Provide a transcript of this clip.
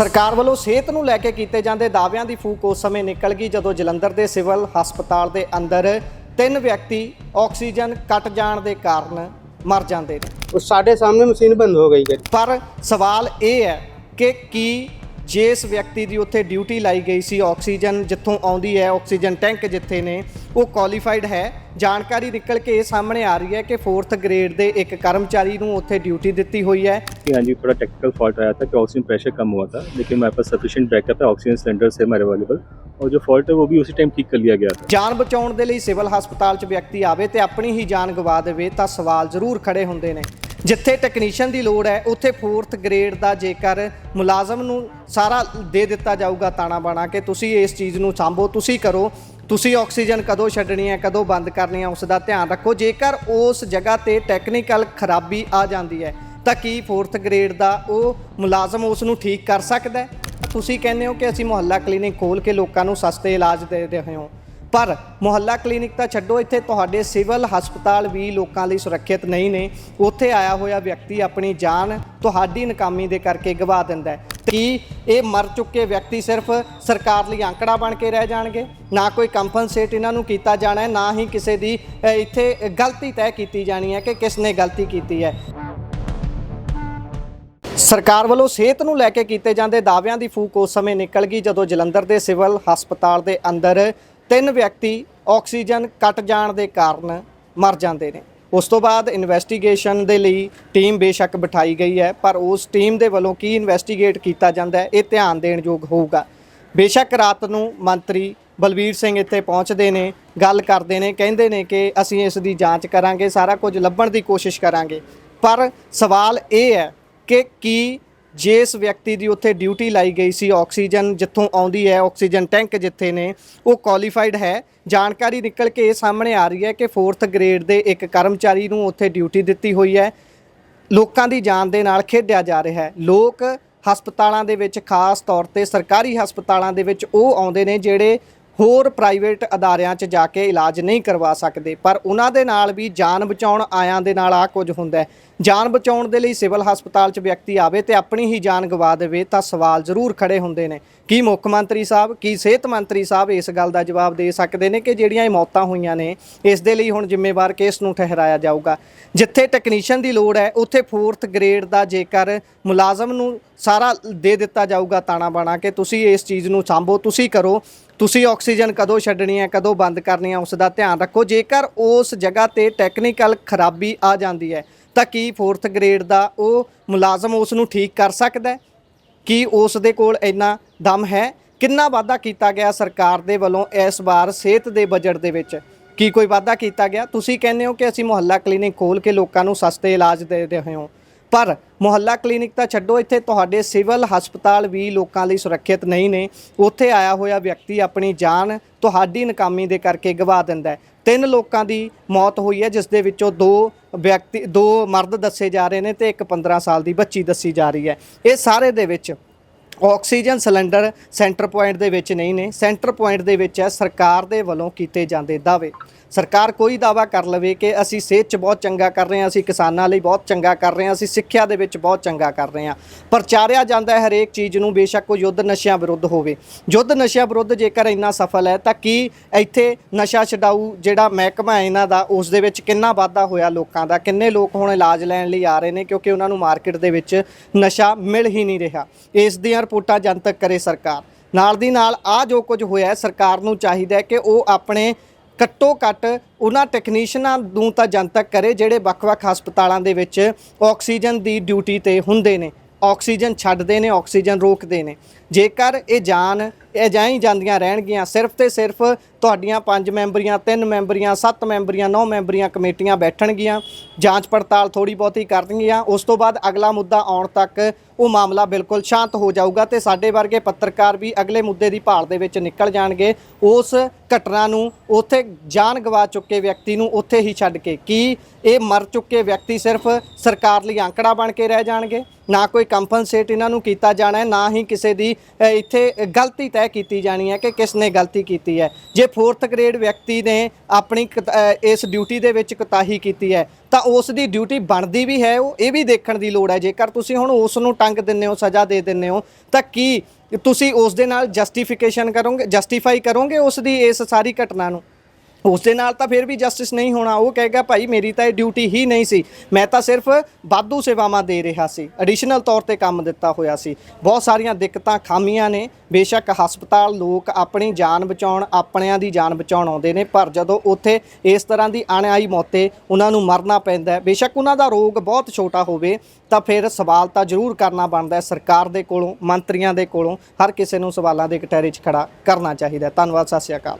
ਸਰਕਾਰ ਵੱਲੋਂ ਸਿਹਤ ਨੂੰ ਲੈ ਕੇ ਕੀਤੇ ਜਾਂਦੇ ਦਾਅਵਿਆਂ ਦੀ ਫੂਕ ਉਸ ਸਮੇਂ ਨਿਕਲ ਗਈ ਜਦੋਂ ਜਲੰਧਰ ਦੇ ਸਿਵਲ ਹਸਪਤਾਲ ਦੇ ਅੰਦਰ 3 ਵਿਅਕਤੀ ਆਕਸੀਜਨ ਕੱਟ ਜਾਣ ਦੇ ਕਾਰਨ ਮਰ ਜਾਂਦੇ ਨੇ। ਸਾਡੇ ਸਾਹਮਣੇ ਮਸ਼ੀਨ ਬੰਦ ਹੋ ਗਈ। ਪਰ ਸਵਾਲ ਇਹ ਹੈ ਕਿ ਕੀ ਜਿਸ ਵਿਅਕਤੀ ਦੀ ਉੱਥੇ ਡਿਊਟੀ ਲਾਈ ਗਈ ਸੀ, ਆਕਸੀਜਨ ਜਿੱਥੋਂ ਆਉਂਦੀ ਹੈ, ਆਕਸੀਜਨ ਟੈਂਕ ਜਿੱਥੇ ਨੇ, ਉਹ ਕੁਆਲੀਫਾਈਡ ਹੈ? ਜਾਣਕਾਰੀ ਨਿਕਲ ਕੇ ਇਹ ਸਾਹਮਣੇ आ रही है कि 4th ग्रेड के एक कर्मचारी ਨੂੰ ਉੱਥੇ ड्यूटी दी हुई है। हाँ जी, थोड़ा टेक्निकल फॉल्ट आया था कि ऑक्सीजन प्रेशर कम हुआ था, लेकिन हमारे पास सफिशिएंट बैकअप है, ऑक्सीजन सिलेंडर से हमारे अवेलेबल, और जो फॉल्ट है वो भी उसी टाइम ठीक कर लिया गया था। ਜਾਨ ਬਚਾਉਣ ਦੇ ਲਈ ਸਿਵਲ ਹਸਪਤਾਲ 'ਚ ਵਿਅਕਤੀ ਆਵੇ ਤੇ ਆਪਣੀ ਹੀ ਜਾਨ ਗਵਾ ਦੇਵੇ ਤਾਂ ਸਵਾਲ ਜ਼ਰੂਰ ਖੜੇ ਹੁੰਦੇ ਨੇ। ਜਿੱਥੇ ਟੈਕਨੀਸ਼ੀਅਨ ਦੀ ਲੋੜ ਹੈ ਉੱਥੇ 4th ਗ੍ਰੇਡ ਦਾ ਜੇਕਰ ਮੁਲਾਜ਼ਮ ਨੂੰ ਸਾਰਾ ਦੇ ਦਿੱਤਾ ਜਾਊਗਾ ਤਾਣਾ ਬਾਣਾ ਕਿ ਤੁਸੀਂ ਇਸ ਚੀਜ਼ ਨੂੰ ਸਾਂਭੋ, ਤੁਸੀਂ ਕਰੋ, ਤੁਸੀਂ ਆਕਸੀਜਨ ਕਦੋਂ ਛੱਡਣੀ ਹੈ, ਕਦੋਂ ਬੰਦ ਕਰਨੀ ਹੈ, ਉਸ ਦਾ ਧਿਆਨ ਰੱਖੋ। ਜੇਕਰ ਉਸ ਜਗ੍ਹਾ ਤੇ ਟੈਕਨੀਕਲ ਖਰਾਬੀ ਆ ਜਾਂਦੀ ਹੈ ਤਾਂ ਕੀ 4th ਗ੍ਰੇਡ ਦਾ ਉਹ ਮੁਲਾਜ਼ਮ ਉਸ ਨੂੰ ਠੀਕ ਕਰ ਸਕਦਾ ਹੈ? ਤੁਸੀਂ ਕਹਿੰਦੇ ਹੋ ਕਿ ਅਸੀਂ ਮੁਹੱਲਾ ਕਲੀਨਿਕ ਖੋਲ੍ਹ ਕੇ ਲੋਕਾਂ ਨੂੰ ਸਸਤੇ ਇਲਾਜ ਦੇ ਰਹੇ ਹਾਂ, ਪਰ ਮੁਹੱਲਾ ਕਲੀਨਿਕ ਤਾਂ ਛੱਡੋ, ਇੱਥੇ ਤੁਹਾਡੇ ਸਿਵਲ ਹਸਪਤਾਲ ਵੀ ਲੋਕਾਂ ਲਈ ਸੁਰੱਖਿਅਤ ਨਹੀਂ ਨੇ। ਉੱਥੇ ਆਇਆ ਹੋਇਆ ਵਿਅਕਤੀ ਆਪਣੀ ਜਾਨ ਤੁਹਾਡੀ ਨਾਕਾਮੀ ਦੇ ਕਰਕੇ ਗਵਾ ਦਿੰਦਾ ਹੈ। ਕੀ ਇਹ ਮਰ ਚੁੱਕੇ ਵਿਅਕਤੀ ਸਿਰਫ ਸਰਕਾਰ ਲਈ ਆંકੜਾ ਬਣ ਕੇ ਰਹਿ ਜਾਣਗੇ? ਨਾ ਕੋਈ ਕੰਪਨਸੇਟ ਇਹਨਾਂ ਨੂੰ ਕੀਤਾ ਜਾਣਾ ਹੈ, ਨਾ ਹੀ ਕਿਸੇ ਦੀ ਇੱਥੇ ਗਲਤੀ ਤੈਅ ਕੀਤੀ ਜਾਣੀ ਹੈ ਕਿ ਕਿਸ ਨੇ ਗਲਤੀ ਕੀਤੀ ਹੈ। ਸਰਕਾਰ ਵੱਲੋਂ ਸਿਹਤ ਨੂੰ ਲੈ ਕੇ ਕੀਤੇ ਜਾਂਦੇ ਦਾਅਵਿਆਂ ਦੀ ਫੂਕ ਉਸ ਸਮੇਂ ਨਿਕਲ ਗਈ ਜਦੋਂ ਜਲੰਧਰ ਦੇ ਸਿਵਲ ਹਸਪਤਾਲ ਦੇ ਅੰਦਰ 3 ਵਿਅਕਤੀ ਆਕਸੀਜਨ ਕੱਟ ਜਾਣ ਦੇ ਕਾਰਨ ਮਰ ਜਾਂਦੇ ਨੇ। ਉਸ ਤੋਂ ਬਾਅਦ ਇਨਵੈਸਟੀਗੇਸ਼ਨ ਦੇ ਲਈ ਟੀਮ ਬੇਸ਼ੱਕ ਬਿਠਾਈ ਗਈ ਹੈ, ਪਰ ਉਸ ਟੀਮ ਦੇ ਵੱਲੋਂ ਕੀ ਇਨਵੈਸਟੀਗੇਟ ਕੀਤਾ ਜਾਂਦਾ ਹੈ ਇਹ ਧਿਆਨ ਦੇਣ ਯੋਗ ਹੋਊਗਾ। ਬੇਸ਼ੱਕ ਰਾਤ ਨੂੰ ਮੰਤਰੀ ਬਲਬੀਰ ਸਿੰਘ ਇੱਥੇ ਪਹੁੰਚਦੇ ਨੇ, ਗੱਲ ਕਰਦੇ ਨੇ, ਕਹਿੰਦੇ ਨੇ ਕਿ ਅਸੀਂ ਇਸ ਦੀ ਜਾਂਚ ਕਰਾਂਗੇ, ਸਾਰਾ ਕੁਝ ਲੱਭਣ ਦੀ ਕੋਸ਼ਿਸ਼ ਕਰਾਂਗੇ, ਪਰ ਸਵਾਲ ਇਹ ਹੈ ਕਿ ਕੀ ਜਿਸ ਵਿਅਕਤੀ ਦੀ ਉੱਥੇ ਡਿਊਟੀ ਲਾਈ ਗਈ ਸੀ, ਆਕਸੀਜਨ ਜਿੱਥੋਂ ਆਉਂਦੀ ਹੈ, ਆਕਸੀਜਨ ਟੈਂਕ ਜਿੱਥੇ ਨੇ, ਉਹ ਕੁਆਲੀਫਾਈਡ ਹੈ? ਜਾਣਕਾਰੀ ਨਿਕਲ ਕੇ ਇਹ ਸਾਹਮਣੇ ਆ ਰਹੀ ਹੈ ਕਿ 4th ਗ੍ਰੇਡ ਦੇ ਇੱਕ ਕਰਮਚਾਰੀ ਨੂੰ ਉੱਥੇ ਡਿਊਟੀ ਦਿੱਤੀ ਹੋਈ ਹੈ। ਲੋਕਾਂ ਦੀ ਜਾਨ ਦੇ ਨਾਲ ਖੇਡਿਆ ਜਾ ਰਿਹਾ ਹੈ। ਲੋਕ ਹਸਪਤਾਲਾਂ ਦੇ ਵਿੱਚ, ਖਾਸ ਤੌਰ ਤੇ ਸਰਕਾਰੀ ਹਸਪਤਾਲਾਂ ਦੇ ਵਿੱਚ ਉਹ ਆਉਂਦੇ ਨੇ ਜਿਹੜੇ ਹੋਰ ਪ੍ਰਾਈਵੇਟ ਅਦਾਰਿਆਂ 'ਚ ਜਾ ਕੇ ਇਲਾਜ ਨਹੀਂ ਕਰਵਾ ਸਕਦੇ, ਪਰ ਉਹਨਾਂ ਦੇ ਨਾਲ ਵੀ ਜਾਨ ਬਚਾਉਣ ਆਇਆਂ ਦੇ ਨਾਲ ਆ ਕੁਝ ਹੁੰਦਾ ਹੈ। ਜਾਨ ਬਚਾਉਣ ਦੇ ਲਈ ਸਿਵਲ ਹਸਪਤਾਲ 'ਚ ਵਿਅਕਤੀ ਆਵੇ ਤੇ ਆਪਣੀ ਹੀ ਜਾਨ ਗਵਾ ਦੇਵੇ ਤਾਂ ਸਵਾਲ ਜ਼ਰੂਰ ਖੜੇ ਹੁੰਦੇ ਨੇ। ਕੀ ਮੁੱਖ ਮੰਤਰੀ ਸਾਹਿਬ, ਕੀ ਸਿਹਤ ਮੰਤਰੀ ਸਾਹਿਬ ਇਸ ਗੱਲ ਦਾ ਜਵਾਬ ਦੇ ਸਕਦੇ ਨੇ ਕਿ ਜਿਹੜੀਆਂ ਇਹ ਮੌਤਾਂ ਹੋਈਆਂ ਨੇ ਇਸ ਦੇ ਲਈ ਹੁਣ ਜ਼ਿੰਮੇਵਾਰ ਕਿਸ ਨੂੰ ਠਹਿਰਾਇਆ ਜਾਊਗਾ? ਜਿੱਥੇ ਟੈਕਨੀਸ਼ੀਅਨ ਦੀ ਲੋੜ ਹੈ ਉੱਥੇ 4th ਗ੍ਰੇਡ ਦਾ ਜੇਕਰ ਮੁਲਾਜ਼ਮ ਨੂੰ ਸਾਰਾ ਦੇ ਦਿੱਤਾ ਜਾਊਗਾ ਤਾਣਾ ਬਾਣਾ ਕਿ ਤੁਸੀਂ ਇਸ ਚੀਜ਼ ਨੂੰ ਸਾਂਭੋ, ਤੁਸੀਂ ਕਰੋ, ਤੁਸੀਂ ਆਕਸੀਜਨ ਕਦੋਂ ਛੱਡਣੀ ਹੈ, ਕਦੋਂ ਬੰਦ ਕਰਨੀ ਹੈ, ਉਸ ਦਾ ਧਿਆਨ ਰੱਖੋ। ਜੇਕਰ ਉਸ ਜਗ੍ਹਾ ਤੇ ਟੈਕਨੀਕਲ ਖਰਾਬੀ ਆ ਜਾਂਦੀ ਹੈ ਤਾਂ ਕੀ 4th ਗ੍ਰੇਡ ਦਾ ਉਹ ਮੁਲਾਜ਼ਮ ਉਸ ਨੂੰ ਠੀਕ ਕਰ ਸਕਦਾ ਹੈ? ਕੀ ਉਸ ਦੇ ਕੋਲ ਇੰਨਾ ਦਮ ਹੈ? ਕਿੰਨਾ ਵਾਅਦਾ ਕੀਤਾ ਗਿਆ ਸਰਕਾਰ ਦੇ ਵੱਲੋਂ ਇਸ ਵਾਰ ਸਿਹਤ ਦੇ ਬਜਟ ਦੇ ਵਿੱਚ? ਕੀ ਕੋਈ ਵਾਅਦਾ ਕੀਤਾ ਗਿਆ? ਤੁਸੀਂ ਕਹਿੰਦੇ ਹੋ ਕਿ ਅਸੀਂ ਮੁਹੱਲਾ ਕਲੀਨਿਕ ਖੋਲ੍ਹ ਕੇ ਲੋਕਾਂ ਨੂੰ ਸਸਤੇ ਇਲਾਜ ਦੇ ਰਹੇ ਹਾਂ, ਪਰ ਮੁਹੱਲਾ ਕਲੀਨਿਕ ਤਾਂ ਛੱਡੋ, ਇੱਥੇ ਤੁਹਾਡੇ ਸਿਵਲ ਹਸਪਤਾਲ ਵੀ ਲੋਕਾਂ ਲਈ ਸੁਰੱਖਿਅਤ ਨਹੀਂ ਨੇ। ਉੱਥੇ ਆਇਆ ਹੋਇਆ ਵਿਅਕਤੀ ਆਪਣੀ ਜਾਨ ਤੁਹਾਡੀ ਨਾਕਾਮੀ ਦੇ ਕਰਕੇ ਗਵਾ ਦਿੰਦਾ ਹੈ। 3 ਲੋਕਾਂ ਦੀ ਮੌਤ ਹੋਈ ਹੈ, ਜਿਸ ਦੇ ਵਿੱਚੋਂ 2 ਮਰਦ ਦੱਸੇ ਜਾ ਰਹੇ ਨੇ ਤੇ ਇੱਕ 15 ਸਾਲ ਦੀ ਬੱਚੀ ਦੱਸੀ ਜਾ ਰਹੀ ਹੈ। ਇਹ ਸਾਰੇ ਦੇ ਵਿੱਚ ਆਕਸੀਜਨ ਸਿਲੰਡਰ ਸੈਂਟਰ ਪੁਆਇੰਟ ਦੇ ਵਿੱਚ ਨਹੀਂ ਨੇ, ਸੈਂਟਰ ਪੁਆਇੰਟ ਦੇ ਵਿੱਚ ਹੈ ਸਰਕਾਰ ਦੇ ਵੱਲੋਂ ਕੀਤੇ ਜਾਂਦੇ ਦਾਅਵੇ। ਸਰਕਾਰ ਕੋਈ ਦਾਅਵਾ ਕਰ ਲਵੇ ਕਿ ਅਸੀਂ ਸਿਹਤ 'ਚ ਬਹੁਤ ਚੰਗਾ ਕਰ ਰਹੇ ਹਾਂ, ਅਸੀਂ ਕਿਸਾਨਾਂ ਲਈ ਬਹੁਤ ਚੰਗਾ ਕਰ ਰਹੇ ਹਾਂ, ਅਸੀਂ ਸਿੱਖਿਆ ਦੇ ਵਿੱਚ ਬਹੁਤ ਚੰਗਾ ਕਰ ਰਹੇ ਹਾਂ, ਪ੍ਰਚਾਰਿਆ ਜਾਂਦਾ ਹੈ ਹਰੇਕ ਚੀਜ਼ ਨੂੰ, ਬੇਸ਼ੱਕ ਉਹ ਯੁੱਧ ਨਸ਼ਿਆਂ ਵਿਰੁੱਧ ਹੋਵੇ। ਯੁੱਧ ਨਸ਼ਿਆਂ ਵਿਰੁੱਧ ਜੇਕਰ ਇੰਨਾ ਸਫਲ ਹੈ ਤਾਂ ਕੀ ਇੱਥੇ ਨਸ਼ਾ ਛਡਾਊ ਜਿਹੜਾ ਮਹਿਕਮਾ ਹੈ ਇਹਨਾਂ ਦਾ, ਉਸ ਦੇ ਵਿੱਚ ਕਿੰਨਾ ਵਾਧਾ ਹੋਇਆ ਲੋਕਾਂ ਦਾ? ਕਿੰਨੇ ਲੋਕ ਹੁਣ ਇਲਾਜ ਲੈਣ ਲਈ ਆ ਰਹੇ ਨੇ ਕਿਉਂਕਿ ਉਹਨਾਂ ਨੂੰ ਮਾਰਕੀਟ ਦੇ ਵਿੱਚ ਨਸ਼ਾ ਮਿਲ ਹੀ ਨਹੀਂ ਰਿਹਾ? ਇਸ ਦੀਆਂ ਰਿਪੋਰਟਾਂ ਜਨਤਕ ਕਰੇ ਸਰਕਾਰ। ਨਾਲ ਦੀ ਨਾਲ ਆ ਜੋ ਕੁਝ ਹੋਇਆ, ਸਰਕਾਰ ਨੂੰ ਚਾਹੀਦਾ ਹੈ ਕਿ ਉਹ ਆਪਣੇ ਘੱਟੋ ਘੱਟ ਉਹਨਾਂ ਟੈਕਨੀਸ਼ੀਅਨਾਂ ਨੂੰ ਤਾਂ ਜਨਤਕ ਕਰੇ ਜਿਹੜੇ ਵੱਖ-ਵੱਖ ਹਸਪਤਾਲਾਂ ਦੇ ਵਿੱਚ ਆਕਸੀਜਨ ਦੀ ਡਿਊਟੀ ਤੇ ਹੁੰਦੇ ਨੇ, ਆਕਸੀਜਨ ਛੱਡਦੇ ਨੇ, ਆਕਸੀਜਨ ਰੋਕਦੇ ਨੇ। ਜੇਕਰ ਇਹ ਜਾਨ ਅਜਾਈਂ ਜਾਂਦੀਆਂ ਰਹਿਣਗੀਆਂ, ਸਿਰਫ ਤੇ ਸਿਰਫ ਤੁਹਾਡੀਆਂ 5 ਮੈਂਬਰੀਆਂ, 3 ਮੈਂਬਰੀਆਂ, 7 ਮੈਂਬਰੀਆਂ, 9 ਮੈਂਬਰੀਆਂ ਕਮੇਟੀਆਂ ਬੈਠਣਗੀਆਂ, ਜਾਂਚ ਪੜਤਾਲ ਥੋੜੀ ਬਹੁਤੀ ਕਰਨਗੀਆਂ, ਉਸ ਤੋਂ ਬਾਅਦ ਅਗਲਾ ਮੁੱਦਾ ਆਉਣ ਤੱਕ ਉਹ ਮਾਮਲਾ ਬਿਲਕੁਲ ਸ਼ਾਂਤ ਹੋ ਜਾਊਗਾ ਤੇ ਸਾਡੇ ਵਰਗੇ ਪੱਤਰਕਾਰ ਵੀ ਅਗਲੇ ਮੁੱਦੇ ਦੀ ਭਾਲ ਦੇ ਵਿੱਚ ਨਿਕਲ ਜਾਣਗੇ। ਉਸ ਘਟਨਾ ਨੂੰ, ਉੱਥੇ ਜਾਨ ਗਵਾ ਚੁੱਕੇ ਵਿਅਕਤੀ ਨੂੰ ਉੱਥੇ ਹੀ ਛੱਡ ਕੇ ਕੀ ਇਹ ਮਰ ਚੁੱਕੇ ਵਿਅਕਤੀ ਸਿਰਫ ਸਰਕਾਰ ਲਈ ਆंकड़ा ਬਣ ਕੇ ਰਹਿ ਜਾਣਗੇ? ਨਾ ਕੋਈ ਕੰਪਨਸੇਟ ਇਹਨਾਂ ਨੂੰ ਕੀਤਾ ਜਾਣਾ ਹੈ, ਨਾ ਹੀ ਕਿਸੇ ਦੀ ਇੱਥੇ ਗਲਤੀ ਤੈਅ ਤੈਅ ਕੀਤੀ ਜਾਣੀ ਹੈ ਕਿ ਕਿਸ ਨੇ ਗਲਤੀ ਕੀਤੀ ਹੈ। ਜੇ 4th ਗ੍ਰੇਡ ਵਿਅਕਤੀ ਨੇ ਆਪਣੀ ਇਸ ਡਿਊਟੀ ਦੇ ਵਿੱਚ ਕੁਤਾਹੀ ਕੀਤੀ ਹੈ ਤਾਂ ਉਸ ਦੀ ਡਿਊਟੀ ਬਣਦੀ ਵੀ ਹੈ, ਉਹ ਇਹ ਵੀ ਦੇਖਣ ਦੀ ਲੋੜ ਹੈ। ਜੇਕਰ ਤੁਸੀਂ ਹੁਣ ਉਸ ਨੂੰ ਟੰਗ ਦਿੰਦੇ ਹੋ, ਸਜ਼ਾ ਦੇ ਦਿੰਦੇ ਹੋ, ਤਾਂ ਕੀ ਤੁਸੀਂ ਉਸ ਦੇ ਨਾਲ ਜਸਟੀਫਾਈ ਕਰੋਗੇ ਉਸ ਦੀ ਇਸ ਸਾਰੀ ਘਟਨਾ ਨੂੰ? ਉਸ ਦੇ ਨਾਲ ਤਾਂ ਫਿਰ ਵੀ ਜਸਟਿਸ ਨਹੀਂ ਹੋਣਾ। ਉਹ ਕਹੇਗਾ ਭਾਈ ਮੇਰੀ ਤਾਂ ਇਹ ਡਿਊਟੀ ਹੀ ਨਹੀਂ ਸੀ, ਮੈਂ ਤਾਂ ਸਿਰਫ ਵਾਧੂ ਸੇਵਾਵਾਂ ਦੇ ਰਿਹਾ ਸੀ, ਐਡੀਸ਼ਨਲ ਤੌਰ ਤੇ ਕੰਮ ਦਿੱਤਾ ਹੋਇਆ ਸੀ। ਬਹੁਤ ਸਾਰੀਆਂ ਦਿੱਕਤਾਂ ਖਾਮੀਆਂ ਨੇ। ਬੇਸ਼ੱਕ ਹਸਪਤਾਲ ਲੋਕ ਆਪਣੀ ਜਾਨ ਬਚਾਉਣ, ਆਪਣਿਆਂ ਦੀ ਜਾਨ ਬਚਾਉਣ ਆਉਂਦੇ ਨੇ, ਪਰ ਜਦੋਂ ਉੱਥੇ ਇਸ ਤਰ੍ਹਾਂ ਦੀ ਅਣਆਈ ਮੌਤੇ ਉਹਨਾਂ ਨੂੰ ਮਰਨਾ ਪੈਂਦਾ, ਬੇਸ਼ੱਕ ਉਹਨਾਂ ਦਾ ਰੋਗ ਬਹੁਤ ਛੋਟਾ ਹੋਵੇ, ਤਾਂ ਫਿਰ ਸਵਾਲ ਤਾਂ ਜ਼ਰੂਰ ਕਰਨਾ ਬਣਦਾ ਹੈ ਸਰਕਾਰ ਦੇ ਕੋਲੋਂ, ਮੰਤਰੀਆਂ ਦੇ ਕੋਲੋਂ। ਹਰ ਕਿਸੇ ਨੂੰ ਸਵਾਲਾਂ ਦੇ ਕਟਹਿਰੇ 'ਚ ਖੜਾ ਕਰਨਾ ਚਾਹੀਦਾ। ਧੰਨਵਾਦ, ਸਤਿ ਸ਼੍ਰੀ ਅਕਾਲ।